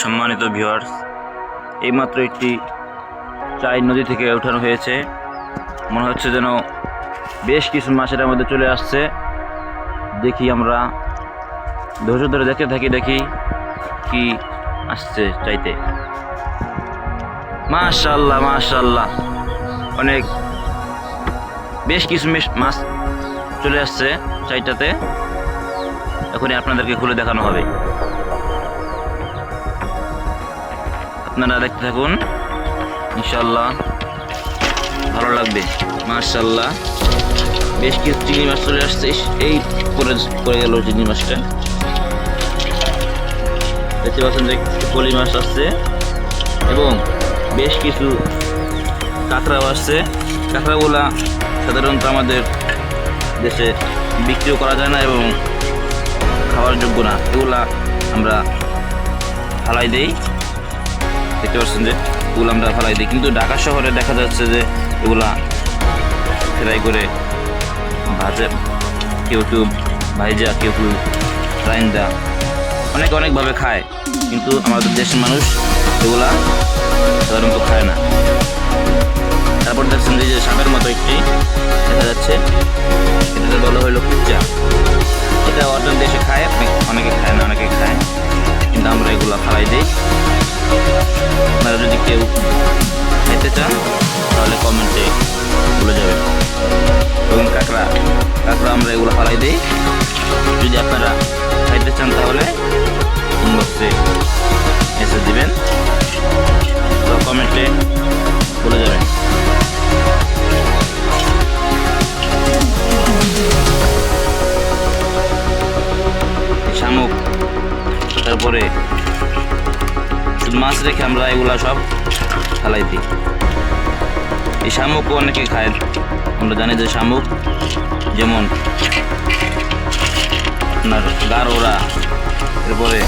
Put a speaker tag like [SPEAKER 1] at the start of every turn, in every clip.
[SPEAKER 1] সম্মানিত ভিউয়ার্স, এইমাত্র একটি চাই নদী থেকে ওঠানো হয়েছে। মনে হচ্ছে যেন বেশ কিছু মাছ এর মধ্যে চলে আসছে। দেখি আমরা ধৈর্য ধরে দেখতে থাকি, দেখি কি আসছে চাইতে। মাশাআল্লাহ মাশাআল্লাহ, অনেক বেশ কিছু মাছ চলে আসছে চাইটাতে। এখনই আপনাদেরকে খুলে দেখানো হবে, আপনারা দেখতে থাকুন, ইনশাআল্লাহ ভালো লাগবে। মাশাআল্লাহ, বেশ কিছু চিংড়ি মাছ চলে আসছে। এই পড়ে গেল চিংড়ি মাছটা, দেখতে পাচ্ছেন যে পলি মাছ আসছে এবং বেশ কিছু কাঁকড়াও আসছে। কাঁকড়াগুলা সাধারণত আমাদের দেশে বিক্রিও করা যায় না এবং খাওয়ার যোগ্য না, এগুলা আমরা ফালাই দেই। দেখতে পাচ্ছেন যে এগুলো আমরা ফালাই দিই, কিন্তু ঢাকা শহরে দেখা যাচ্ছে যে এগুলা ফ্রাই করে ভাজে, কেউ ভাইজা, কেউ রাইন্দা, অনেকভাবে খায়, কিন্তু আমাদের দেশের মানুষ এগুলা সাধারণত খায় না। তারপর দেখছেন যে সাপের মতো একটি দেখা যাচ্ছে, এটা বলা হলো কুচ্চা। এটা অন্য দেশে খায়, অনেকে খায় না, অনেকে খায়, কিন্তু আমরা এগুলা ফালাই দিই। আপনারা যদি কেউ খেতে চান তাহলে কমেন্টে বলে যাবেন। এবং কাঁকড়া আমরা এগুলো ফালাই দিই। যদি আপনারা খাইতে চান তাহলে ইনবক্সে মেসেজ দিবেন, তো কমেন্টে বলে যাবেন। শামুক, তারপরে শুধু মাছ রেখে আমরা এগুলা সব ফালাই দিই। এই শামুকও অনেকে খায়, আমরা জানি যে শামুক যেমন আপনার গারোরা, এরপরে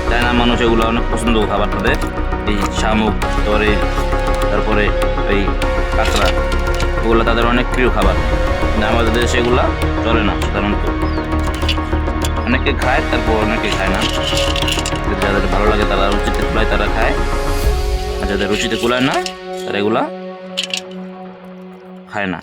[SPEAKER 1] চায়না মানুষ এগুলো অনেক পছন্দ খাবার তাদের, এই শামুক, তারপরে এই কাঁকড়া, ওগুলো তাদের অনেক প্রিয় খাবার, কিন্তু আমাদের দেশে এগুলা চলে না সাধারণত। অনেকে খায়, তারপর অনেকে খায় না। যাদের ভালো লাগে তারা রুচিতে কুলায় তারা খায়, আর যাদের রুচিতে কুলায় না তারা এগুলা খায় না।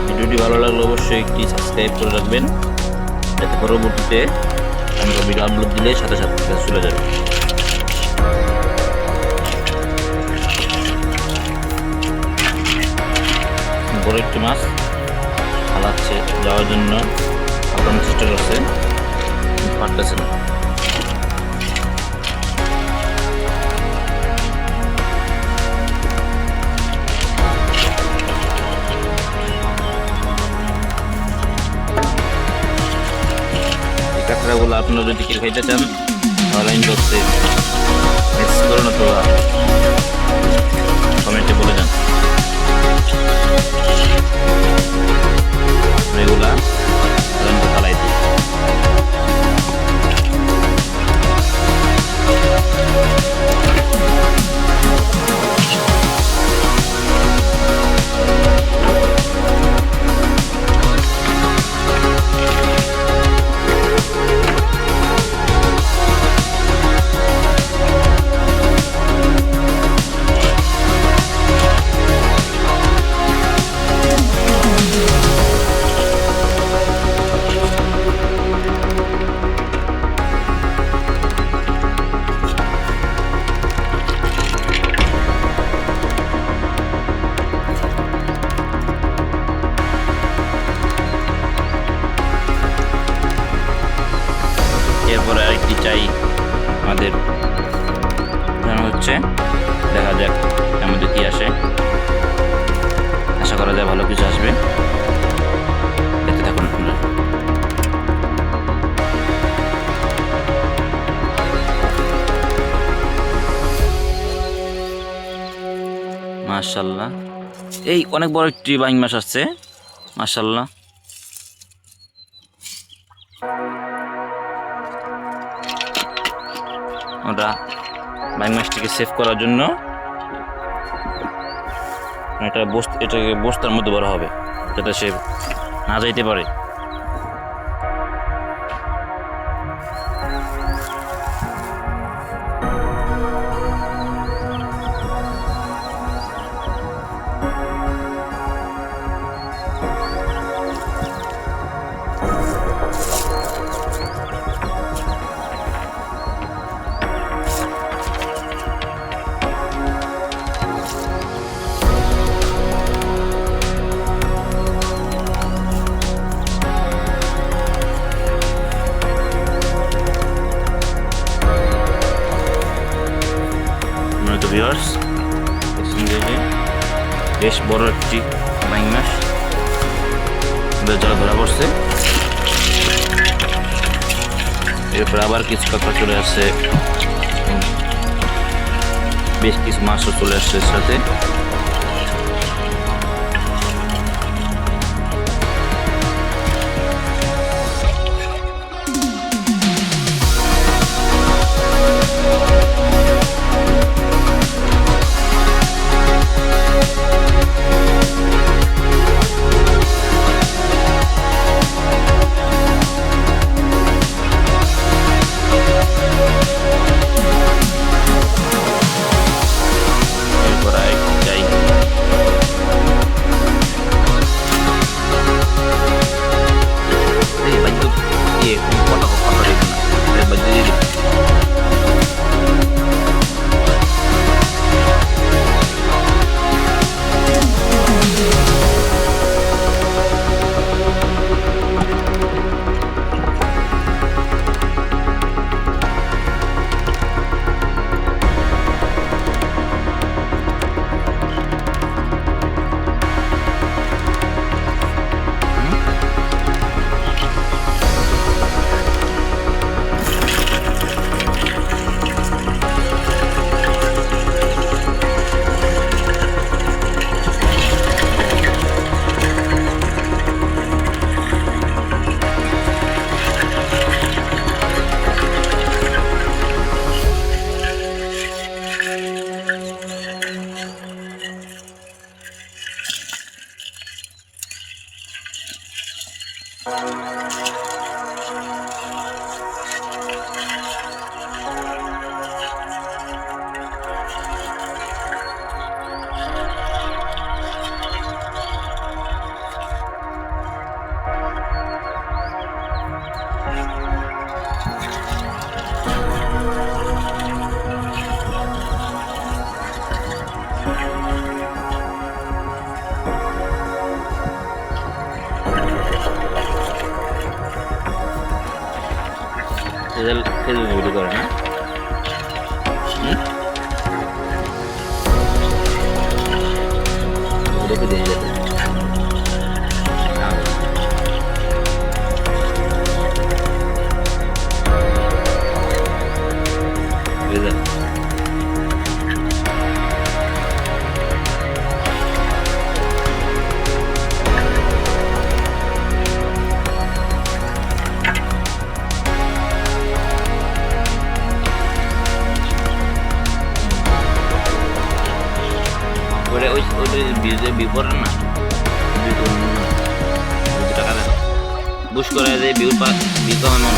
[SPEAKER 1] ভিডিওটি ভালো লাগলে অবশ্যই একটি সাবস্ক্রাইব করে রাখবেন, যাতে পরবর্তীতে আমরা ভিডিও আপলোড দিলে সাথে সাথে চলে যাবে। বড় একটি মাছ ফালাচ্ছে যাওয়ার জন্য আপনার চেষ্টা করছে, পারতেছে না। কাঁকড়াগুলো আপনারা যদি কেউ খাইতে চান তাহলে ইনবক্সে মেসেজ করুন অথবা কমেন্টে বলে যান। এগুলা সাধারণত ফালাই দিই। এরপরে আরেকটি চাই আমাদের হচ্ছে, দেখা যাক এর মধ্যে কি আসে। আশা করা যায় ভালো কিছু আসবে, দেখতে থাকুন আপনারা। মাশাআল্লাহ, এই অনেক বড় একটি বাইং মাছ আসছে, মাশাআল্লাহ। আমরা বাইং মাছটিকে সেভ করার জন্য এটাকে বস্তার মধ্যে ভরা হবে, যাতে সে না যাইতে পারে। ভিউয়ার্স, বেশ বড় একটি বাইং মাছ জলে ধরা পড়ছে। এরপর আবার কিছু কাঁকড়া চলে আসছে, বেশ কিছু মাছও চলে আসছে এর সাথে। ভিডিও করে না, দেখে দিয়ে যেতে ওই বিপর না টাকা বুশ করে ভিউ পাওয়ানো